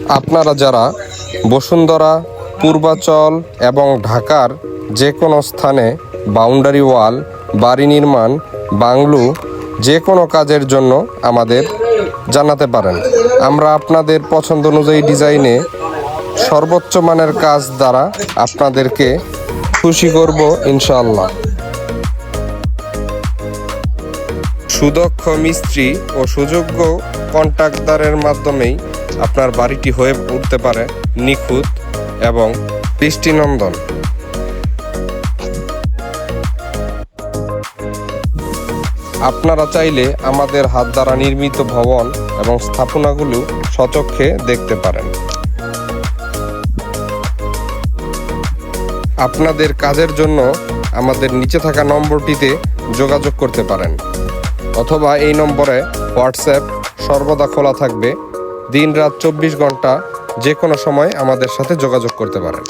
আপনারা যারা বসুন্ধরা, পূর্বাচল এবং ঢাকার যে কোনো স্থানে বাউন্ডারি ওয়াল, বাড়ি নির্মাণ, বাংলো যে কোনো কাজের জন্য আমাদের জানাতে পারেন। আমরা আপনাদের পছন্দ অনুযায়ী ডিজাইনে সর্বোচ্চ মানের কাজ দ্বারা আপনাদেরকে খুশি করব ইনশাআল্লাহ। সুদক্ষ মিস্ত্রি ও সুযোগ্য কন্ট্রাক্টরের মাধ্যমেই আপনার বাড়িটি হয়ে উঠতে পারে নিখুঁত এবং দৃষ্টিনন্দন। আপনারা চাইলে আমাদের হাত দ্বারা নির্মিত ভবন এবং স্থাপনাগুলো স্বচক্ষে দেখতে পারেন। আপনাদের কাজের জন্য আমাদের নিচে থাকা নম্বরটিতে যোগাযোগ করতে পারেন, অথবা এই নম্বরে হোয়াটসঅ্যাপ সর্বদা খোলা থাকবে। দিন রাত 24 ঘন্টা যে কোনো সময় আমাদের সাথে যোগাযোগ করতে পারেন।